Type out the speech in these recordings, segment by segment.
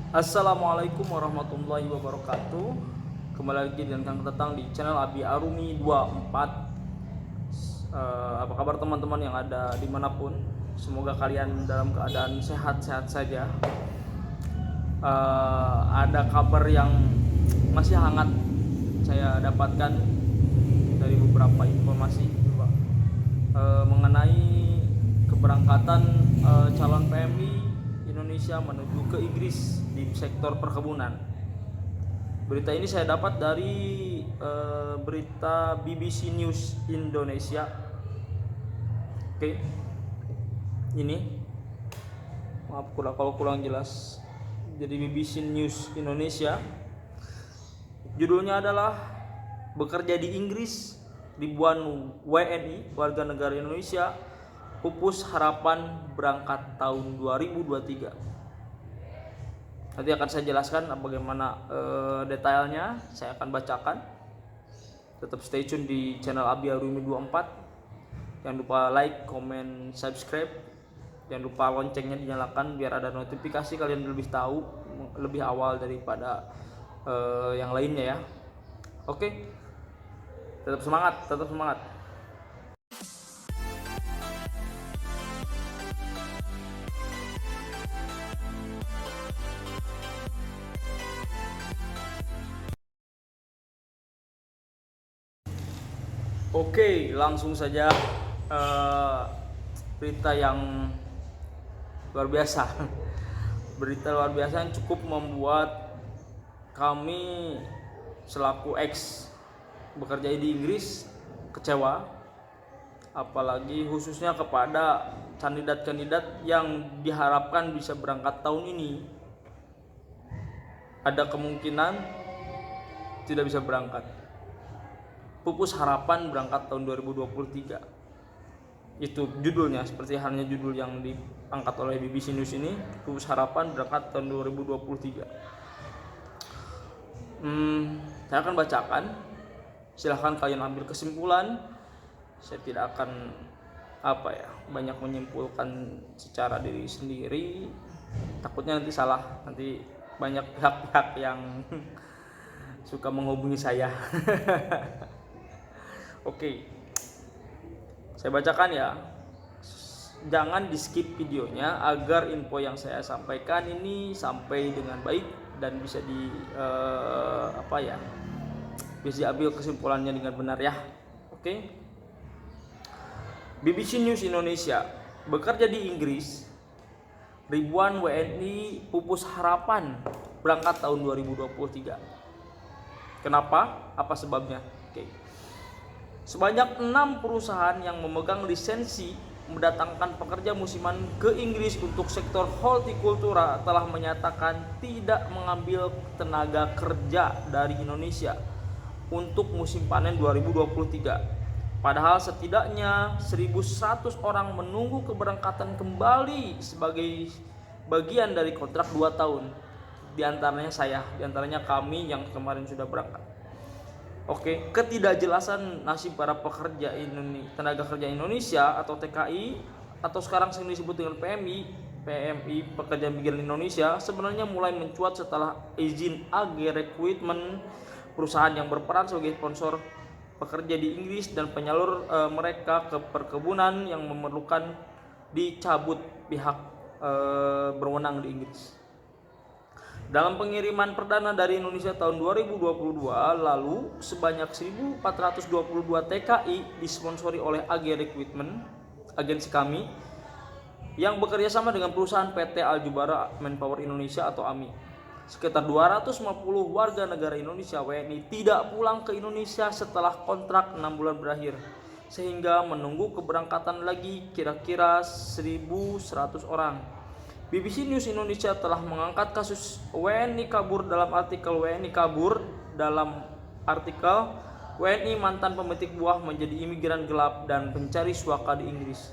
Assalamualaikum warahmatullahi wabarakatuh. Kembali lagi dan kami datang di channel Abi Arumi 24. Apa kabar teman-teman yang ada dimanapun? Semoga kalian dalam keadaan sehat-sehat saja. Ada kabar yang masih hangat saya dapatkan dari beberapa informasi mengenai keberangkatan calon PMI Indonesia menuju ke Inggris di sektor perkebunan. Berita ini saya dapat dari berita BBC News Indonesia. Oke, ini maaf kalau kurang jelas. Jadi BBC News Indonesia, judulnya adalah bekerja di Inggris, ribuan WNI warga negara Indonesia pupus harapan berangkat tahun 2023. Nanti akan saya jelaskan bagaimana detailnya, saya akan bacakan. Tetap stay tune di channel Abi Arumi 24. Jangan lupa like, comment, subscribe. Jangan lupa loncengnya dinyalakan biar ada notifikasi, kalian lebih tahu lebih awal daripada yang lainnya ya. Oke. Tetap semangat, tetap semangat. Oke, langsung saja berita yang luar biasa. Berita luar biasa yang cukup membuat kami selaku ex bekerja di Inggris kecewa, apalagi khususnya kepada kandidat-kandidat yang diharapkan bisa berangkat tahun ini. Ada kemungkinan tidak bisa berangkat. Pupus harapan berangkat tahun 2023. Itu judulnya, seperti halnya judul yang diangkat oleh BBC News ini, pupus harapan berangkat tahun 2023. Saya akan bacakan, silahkan kalian ambil kesimpulan. Saya tidak akan banyak menyimpulkan secara diri sendiri, takutnya nanti salah, nanti banyak pihak-pihak yang suka menghubungi saya. Oke, saya bacakan ya. Jangan di skip videonya agar info yang saya sampaikan ini sampai dengan baik dan bisa bisa diambil kesimpulannya dengan benar ya. Oke. BBC News Indonesia, bekerja di Inggris, ribuan WNI pupus harapan berangkat tahun 2023. Kenapa? Apa sebabnya? Oke. Sebanyak 6 perusahaan yang memegang lisensi mendatangkan pekerja musiman ke Inggris untuk sektor hortikultura telah menyatakan tidak mengambil tenaga kerja dari Indonesia untuk musim panen 2023. Padahal setidaknya 1.100 orang menunggu keberangkatan kembali sebagai bagian dari kontrak 2 tahun. Di antaranya kami yang kemarin sudah berangkat. Oke, ketidakjelasan nasib para pekerja tenaga kerja Indonesia atau TKI atau sekarang sering disebut dengan PMI pekerja migran Indonesia sebenarnya mulai mencuat setelah izin AG Recruitment, perusahaan yang berperan sebagai sponsor pekerja di Inggris dan penyalur mereka ke perkebunan yang memerlukan dicabut pihak berwenang di Inggris. Dalam pengiriman perdana dari Indonesia tahun 2022 lalu, sebanyak 1.422 TKI disponsori oleh AG Recruitment, agensi kami, yang bekerja sama dengan perusahaan PT Aljubara Manpower Indonesia atau AMI. Sekitar 250 warga negara Indonesia WNI tidak pulang ke Indonesia setelah kontrak 6 bulan berakhir, sehingga menunggu keberangkatan lagi kira-kira 1.100 orang. BBC News Indonesia telah mengangkat kasus WNI kabur dalam artikel WNI mantan pemetik buah menjadi imigran gelap dan pencari suaka di Inggris.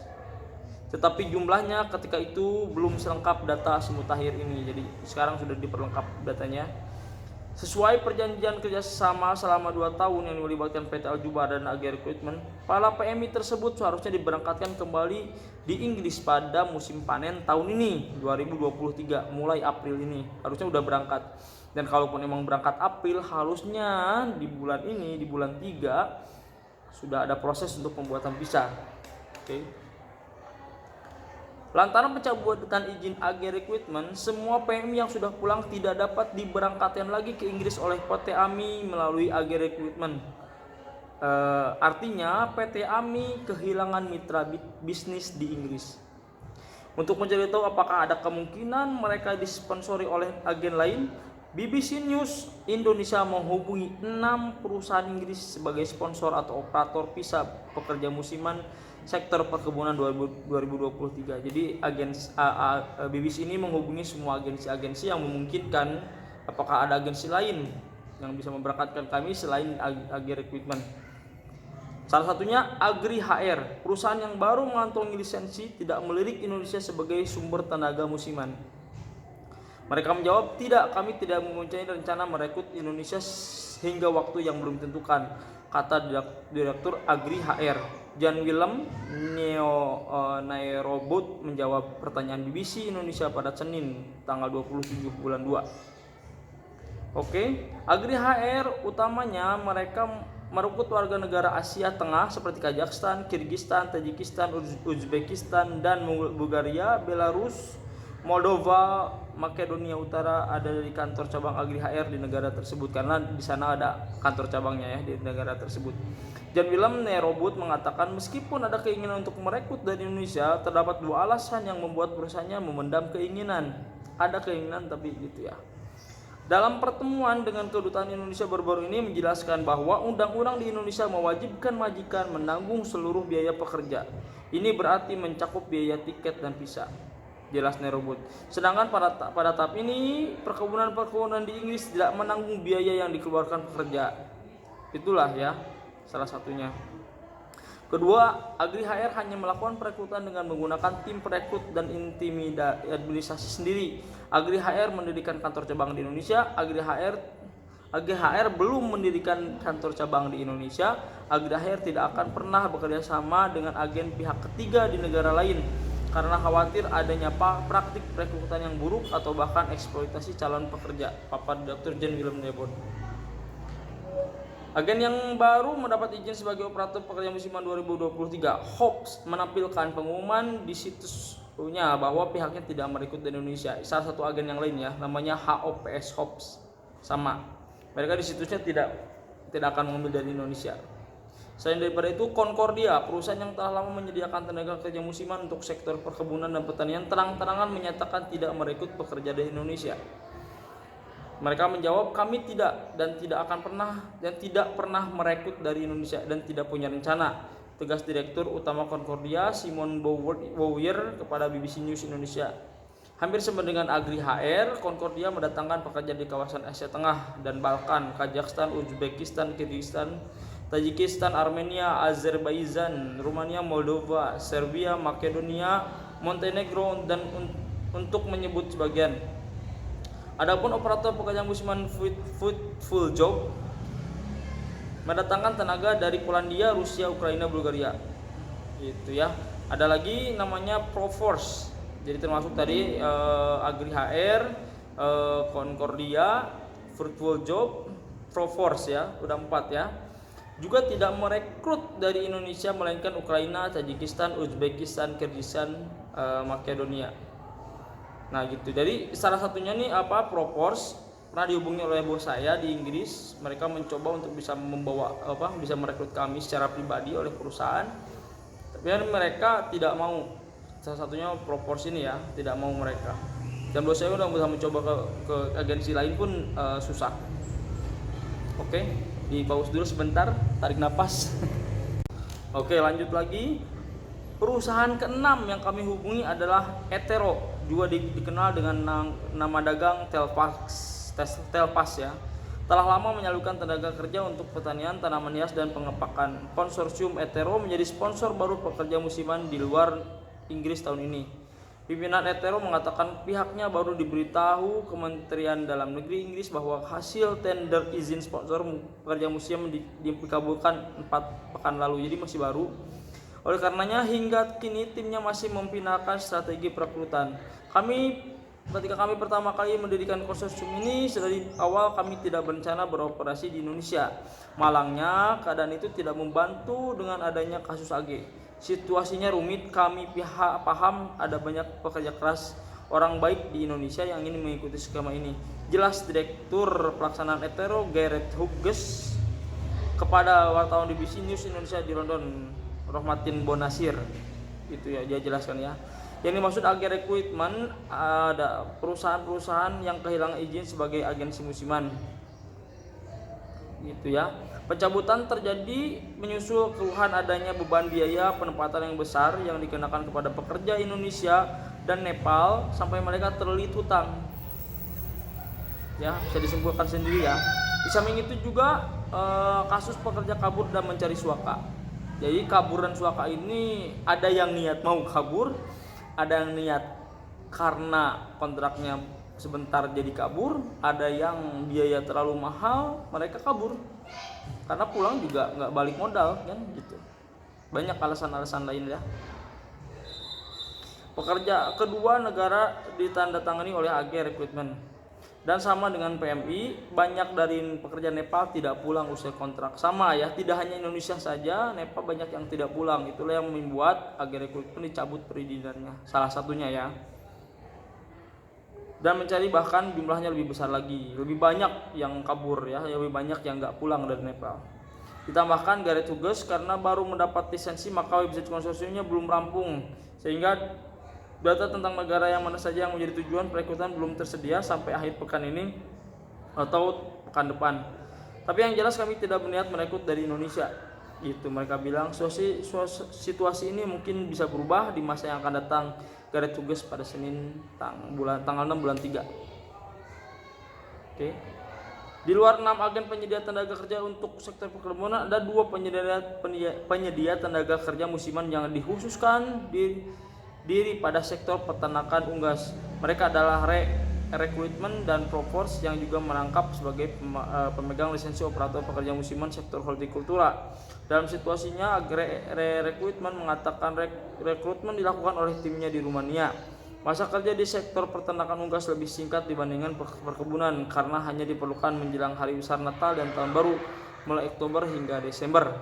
Tetapi jumlahnya ketika itu belum selengkap data semutakhir ini. Jadi sekarang sudah diperlengkap datanya. Sesuai perjanjian kerjasama selama 2 tahun yang melibatkan PT Al-Jubair dan AG Recruitment, para PMI tersebut seharusnya diberangkatkan kembali di Inggris pada musim panen tahun ini 2023, mulai April ini harusnya udah berangkat. Dan kalaupun emang berangkat April, harusnya di bulan ini, di bulan 3 sudah ada proses untuk pembuatan visa. Oke. Lantaran pencabutan izin AG Recruitment, semua PMI yang sudah pulang tidak dapat diberangkatkan lagi ke Inggris oleh PT AMI melalui AG Recruitment. Artinya PT AMI kehilangan mitra bisnis di Inggris. Untuk mencari tahu apakah ada kemungkinan mereka disponsori oleh agen lain, BBC News Indonesia menghubungi 6 perusahaan Inggris sebagai sponsor atau operator visa pekerja musiman sektor perkebunan 2023. Jadi BBC ini menghubungi semua agensi-agensi yang memungkinkan apakah ada agensi lain yang bisa memberangkatkan kami selain AG Recruitment. Salah satunya Agri HR, perusahaan yang baru mengantongi lisensi tidak melirik Indonesia sebagai sumber tenaga musiman. Mereka menjawab, tidak, kami tidak mempunyai rencana merekrut Indonesia hingga waktu yang belum ditentukan, kata Direktur Agri HR. Jan Willem Nairobot menjawab pertanyaan BBC Indonesia pada Senin tanggal 27 bulan 2. Oke, Agri HR utamanya mereka merekrut warga negara Asia Tengah seperti Kazakhstan, Kirgistan, Tajikistan, Uzbekistan, dan Bulgaria, Belarus, Moldova, Makedonia Utara. Ada di kantor cabang Agri HR di negara tersebut karena di sana ada kantor cabangnya ya di negara tersebut. Jan Willem Nairobot mengatakan meskipun ada keinginan untuk merekrut dari Indonesia, terdapat 2 alasan yang membuat perusahaannya memendam keinginan. Ada keinginan tapi gitu ya. Dalam pertemuan dengan kedutaan Indonesia baru-baru ini menjelaskan bahwa undang-undang di Indonesia mewajibkan majikan menanggung seluruh biaya pekerja. Ini berarti mencakup biaya tiket dan visa, jelas Nairobot. Sedangkan pada tahap ini perkebunan di Inggris tidak menanggung biaya yang dikeluarkan pekerja. Itulah ya salah satunya. Kedua, Agri HR hanya melakukan perekrutan dengan menggunakan tim perekrut dan intimidasi administrasi sendiri. Agri HR mendirikan kantor cabang di Indonesia. Agri HR belum mendirikan kantor cabang di Indonesia. Agri HR tidak akan pernah bekerja sama dengan agen pihak ketiga di negara lain karena khawatir adanya praktik perekrutan yang buruk atau bahkan eksploitasi calon pekerja, paparan Dr. Jan Willem Nairobot. Agen yang baru mendapat izin sebagai operator pekerja musiman 2023, Hobbs, menampilkan pengumuman di situsnya bahwa pihaknya tidak merekrut di Indonesia. Salah satu agen yang lain ya, namanya HOPS, Hobbs, sama. Mereka di situsnya tidak akan mengambil dari Indonesia. Selain daripada itu, Concordia, perusahaan yang telah lama menyediakan tenaga kerja musiman untuk sektor perkebunan dan pertanian, terang-terangan menyatakan tidak merekrut pekerja dari Indonesia. Mereka menjawab, kami tidak pernah merekrut dari Indonesia dan tidak punya rencana, tegas Direktur Utama Concordia Simon Bowyer kepada BBC News Indonesia. Hampir sama dengan Agri HR, Concordia mendatangkan pekerja di kawasan Asia Tengah dan Balkan, Kazakhstan, Uzbekistan, Kirgistan, Tajikistan, Armenia, Azerbaijan, Rumania, Moldova, Serbia, Makedonia, Montenegro, dan untuk menyebut sebagian. Adapun operator pekerja musiman Full Job mendatangkan tenaga dari Polandia, Rusia, Ukraina, Bulgaria. Gitu ya. Ada lagi namanya Proforce. Jadi termasuk tadi Agri HR, Concordia, Fruitful Job, Proforce ya, udah 4 ya. Juga tidak merekrut dari Indonesia melainkan Ukraina, Tajikistan, Uzbekistan, Kirgistan, Makedonia. Nah gitu. Jadi salah satunya nih Proforce pernah dihubungi oleh bos saya di Inggris. Mereka mencoba untuk bisa bisa merekrut kami secara pribadi oleh perusahaan. Tapi kan mereka tidak mau. Salah satunya Proforce ini ya, tidak mau mereka. Dan bos saya udah berusaha mencoba ke agensi lain pun susah. Oke, di pause dulu sebentar, tarik nafas. Oke, lanjut lagi. Perusahaan ke-6 yang kami hubungi adalah Etero, juga dikenal dengan nama dagang Telpas ya. Telah lama menyalurkan tenaga kerja untuk pertanian, tanaman hias, dan pengepakan. Konsorsium Etero menjadi sponsor baru pekerja musiman di luar Inggris tahun ini. Pimpinan Etero mengatakan pihaknya baru diberitahu Kementerian Dalam Negeri Inggris bahwa hasil tender izin sponsor pekerja museum dikabulkan 4 pekan lalu, jadi masih baru. Oleh karenanya hingga kini timnya masih memfinalkan strategi perekrutan. Ketika kami pertama kali mendirikan konsorsium ini, dari awal kami tidak berencana beroperasi di Indonesia. Malangnya keadaan itu tidak membantu dengan adanya kasus AG. Situasinya rumit, kami paham ada banyak pekerja keras orang baik di Indonesia yang ingin mengikuti skema ini. Jelas Direktur Pelaksanaan Etero Gareth Hughes kepada wartawan BBC News Indonesia di London, Rohmatin Bonasir. Itu ya, dia jelaskan ya. Yang dimaksud agen rekrutmen ada perusahaan-perusahaan yang kehilangan izin sebagai agensi musiman. Gitu ya. Pencabutan terjadi menyusul keluhan adanya beban biaya penempatan yang besar yang dikenakan kepada pekerja Indonesia dan Nepal sampai mereka terlilit hutang. Ya, bisa disimpulkan sendiri ya. Di samping itu juga kasus pekerja kabur dan mencari suaka. Jadi kabur dan suaka ini ada yang niat mau kabur, ada yang niat karena kontraknya sebentar jadi kabur, ada yang biaya terlalu mahal mereka kabur karena pulang juga nggak balik modal kan gitu. Banyak alasan-alasan lain ya. Pekerja kedua negara ditandatangani oleh agen rekrutmen. Dan sama dengan PMI, banyak dari pekerja Nepal tidak pulang usai kontrak. Sama ya, tidak hanya Indonesia saja, Nepal banyak yang tidak pulang. Itulah yang membuat agen rekrutmen dicabut perizinannya. Salah satunya ya. Dan mencari bahkan jumlahnya lebih besar lagi, lebih banyak yang kabur ya, lebih banyak yang nggak pulang dari Nepal. Ditambahkan Gareth Hughes karena baru mendapat lisensi maka website konsorsiumnya belum rampung, sehingga data tentang negara yang mana saja yang menjadi tujuan perekrutan belum tersedia sampai akhir pekan ini atau pekan depan. Tapi yang jelas kami tidak berniat merekrut dari Indonesia. Gitu mereka bilang. Situasi ini mungkin bisa berubah di masa yang akan datang. Gareth Hughes pada Senin tanggal 6 bulan 3. Oke. Di luar 6 agen penyedia tenaga kerja untuk sektor perkebunan, ada 2 penyedia tenaga kerja musiman yang dikhususkan diri pada sektor peternakan unggas. Mereka adalah Recruitment dan Proforce yang juga merangkap sebagai pemegang lisensi operator pekerja musiman sektor hortikultura. Dalam situasinya, Recruitment mengatakan rekrutmen dilakukan oleh timnya di Rumania. Masa kerja di sektor peternakan unggas lebih singkat dibandingkan perkebunan karena hanya diperlukan menjelang hari besar Natal dan Tahun Baru mulai Oktober hingga Desember.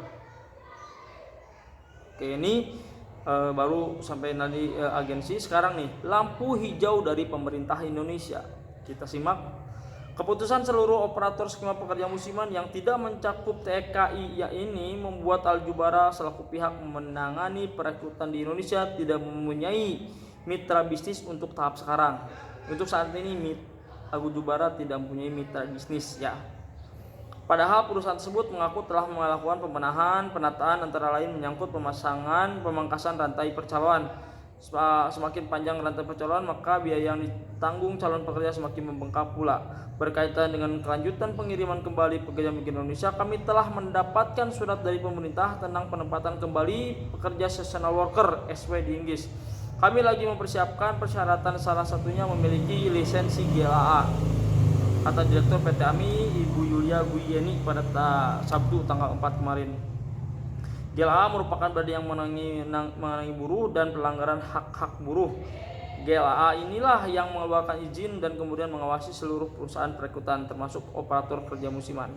Oke, ini baru sampai nanti agensi. Sekarang nih, lampu hijau dari pemerintah Indonesia. Kita simak. Keputusan seluruh operator skema pekerja musiman yang tidak mencakup TKI ini membuat Aljubara selaku pihak menangani perekrutan di Indonesia tidak mempunyai mitra bisnis untuk tahap sekarang. Untuk saat ini Aljubara tidak mempunyai mitra bisnis ya. Padahal perusahaan tersebut mengaku telah melakukan pembenahan, penataan antara lain menyangkut pemangkasan rantai percaloan. Semakin panjang rantai percaloan, maka biaya yang ditanggung calon pekerja semakin membengkak pula. Berkaitan dengan kelanjutan pengiriman kembali pekerja migran Indonesia, kami telah mendapatkan surat dari pemerintah tentang penempatan kembali pekerja seasonal worker (SW) di Inggris. Kami lagi mempersiapkan persyaratan, salah satunya memiliki lisensi GLAA. Kata Direktur PT AMI Ibu Yulia Guyeni pada Sabtu tanggal 4 kemarin. GLAA merupakan badan yang menangani buruh dan pelanggaran hak-hak buruh. GLAA inilah yang mengeluarkan izin dan kemudian mengawasi seluruh perusahaan perekrutan termasuk operator kerja musiman.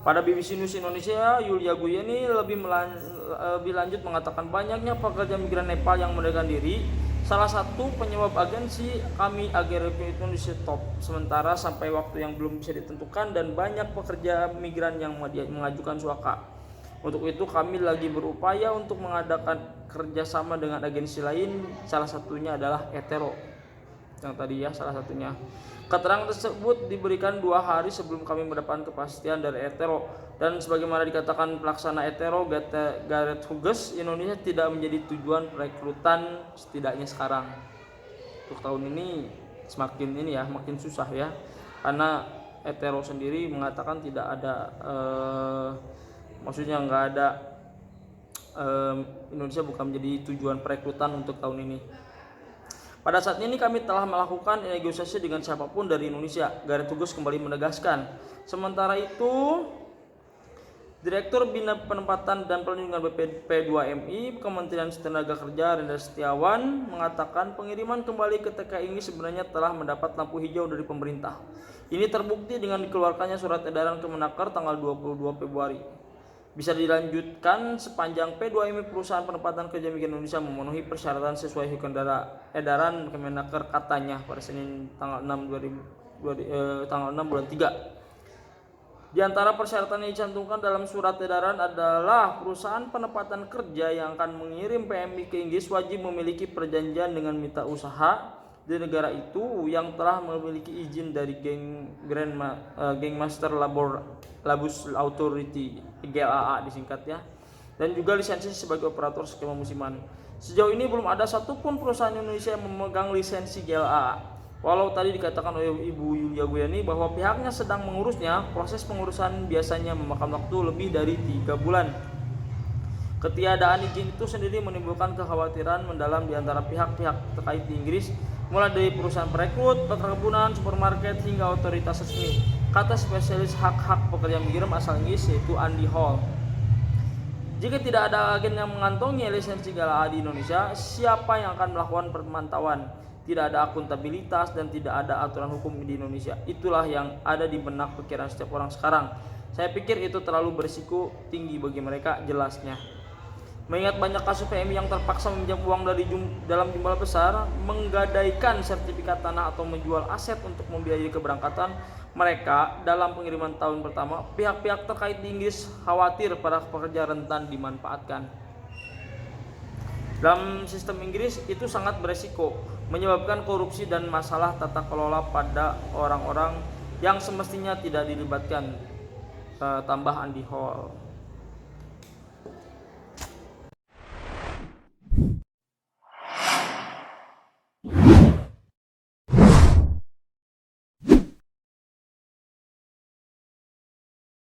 Pada BBC News Indonesia, Yulia Guyeni lebih lanjut mengatakan banyaknya pekerja migran Nepal yang mengundurkan diri. Salah satu penyebab agensi kami agen rekrutmen di stop sementara sampai waktu yang belum bisa ditentukan dan banyak pekerja migran yang mengajukan suaka. Untuk itu kami lagi berupaya untuk mengadakan kerjasama dengan agensi lain, salah satunya adalah Etero. Yang tadi ya salah satunya. Keterangan tersebut diberikan 2 hari sebelum kami mendapatkan kepastian dari Etero. Dan sebagaimana dikatakan pelaksana Etero Gareth Hughes, Indonesia tidak menjadi tujuan perekrutan setidaknya sekarang. Untuk tahun ini makin susah ya, karena Etero sendiri mengatakan tidak ada maksudnya nggak ada Indonesia bukan menjadi tujuan perekrutan untuk tahun ini. Pada saat ini kami telah melakukan negosiasi dengan siapapun dari Indonesia, Garet Tugas kembali menegaskan. Sementara itu, Direktur Bina Penempatan dan Perlindungan BP2MI Kementerian Tenaga Kerja Rendra Setiawan mengatakan pengiriman kembali ke TKI ini sebenarnya telah mendapat lampu hijau dari pemerintah. Ini terbukti dengan dikeluarkannya surat edaran Kemenaker tanggal 22 Februari. Bisa dilanjutkan sepanjang P2MI perusahaan penempatan kerja migran Indonesia memenuhi persyaratan sesuai edaran Kemenaker, katanya pada Senin tanggal 6 bulan 3. Di antara persyaratan yang dicantumkan dalam surat edaran adalah perusahaan penempatan kerja yang akan mengirim PMI ke Inggris wajib memiliki perjanjian dengan mitra usaha di negara itu yang telah memiliki izin dari Gangmaster Labus Authority GLAA disingkat ya, dan juga lisensi sebagai operator skema musiman. Sejauh ini belum ada satupun perusahaan Indonesia yang memegang lisensi GLAA. Walau tadi dikatakan oleh Ibu Yulia Guyani bahwa pihaknya sedang mengurusnya, proses pengurusan biasanya memakan waktu lebih dari 3 bulan. Ketiadaan izin itu sendiri menimbulkan kekhawatiran mendalam di antara pihak-pihak terkait di Inggris, mulai dari perusahaan perekrut, perkebunan, supermarket, hingga otoritas resmi, kata spesialis hak-hak pekerja migran asal Inggris yaitu Andy Hall. Jika tidak ada agen yang mengantongi lisensi GLAA di Indonesia, siapa yang akan melakukan pemantauan? Tidak ada akuntabilitas dan tidak ada aturan hukum di Indonesia. Itulah yang ada di benak pikiran setiap orang sekarang. Saya pikir itu terlalu berisiko tinggi bagi mereka, jelasnya. Mengingat banyak kasus PMI yang terpaksa meminjam uang dalam jumlah besar, menggadaikan sertifikat tanah atau menjual aset untuk membiayai keberangkatan mereka dalam pengiriman tahun pertama, pihak-pihak terkait di Inggris khawatir para pekerja rentan dimanfaatkan. Dalam sistem Inggris itu sangat beresiko, menyebabkan korupsi dan masalah tata kelola pada orang-orang yang semestinya tidak dilibatkan, tambah Andy Hall.